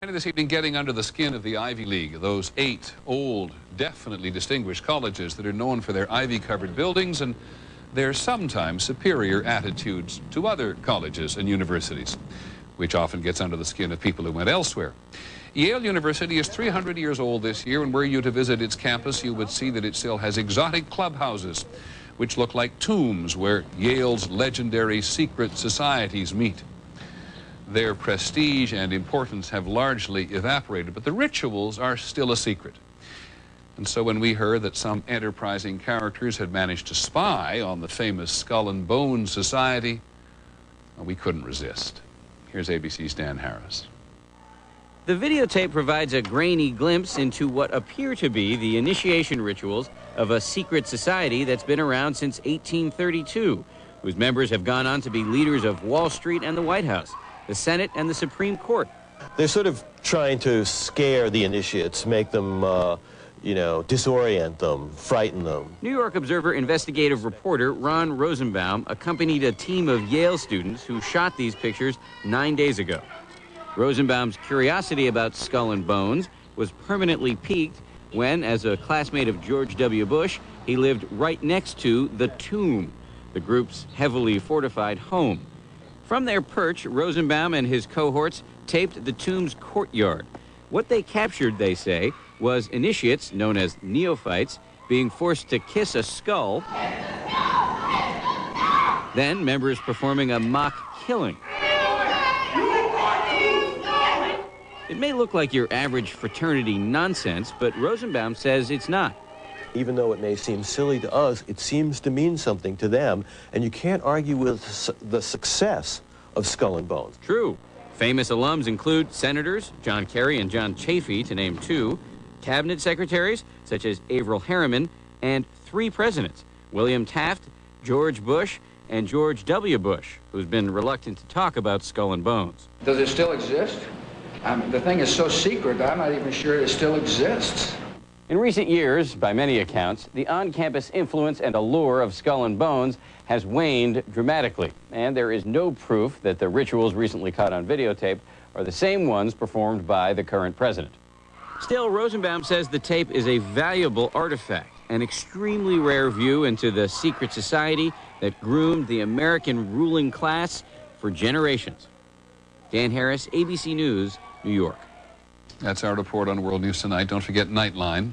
This evening, getting under the skin of the Ivy League, those 8 old, definitely distinguished colleges that are known for their ivy-covered buildings and their sometimes superior attitudes to other colleges and universities, which often gets under the skin of people who went elsewhere. Yale University is 300 years old this year, and were you to visit its campus, you would see that it still has exotic clubhouses, which look like tombs where Yale's legendary secret societies meet. Their prestige and importance have largely evaporated, but the rituals are still a secret. And so when we heard that some enterprising characters had managed to spy on the famous Skull and Bones Society, well, we couldn't resist. Here's ABC's Dan Harris. The videotape provides a grainy glimpse into what appear to be the initiation rituals of a secret society that's been around since 1832, whose members have gone on to be leaders of Wall Street and the White House, the Senate and the Supreme Court. They're sort of trying to scare the initiates, make them, disorient them, frighten them. New York Observer investigative reporter Ron Rosenbaum accompanied a team of Yale students who shot these pictures 9 days ago. Rosenbaum's curiosity about Skull and Bones was permanently piqued when, as a classmate of George W. Bush, he lived right next to the Tomb, the group's heavily fortified home. From their perch, Rosenbaum and his cohorts taped the tomb's courtyard. What they captured, they say, was initiates, known as neophytes, being forced to kiss a skull, then members performing a mock killing. It may look like your average fraternity nonsense, but Rosenbaum says it's not. Even though it may seem silly to us, it seems to mean something to them, and you can't argue with the success of Skull and Bones. True. Famous alums include senators John Kerry and John Chafee, to name 2, cabinet secretaries such as Averell Harriman, and 3 presidents, William Taft, George Bush, and George W. Bush, who's been reluctant to talk about Skull and Bones. Does it still exist? The thing is so secret, I'm not even sure it still exists. In recent years, by many accounts, the on-campus influence and allure of Skull and Bones has waned dramatically, and there is no proof that the rituals recently caught on videotape are the same ones performed by the current president. Still, Rosenbaum says the tape is a valuable artifact, an extremely rare view into the secret society that groomed the American ruling class for generations. Dan Harris, ABC News, New York. That's our report on World News Tonight. Don't forget Nightline.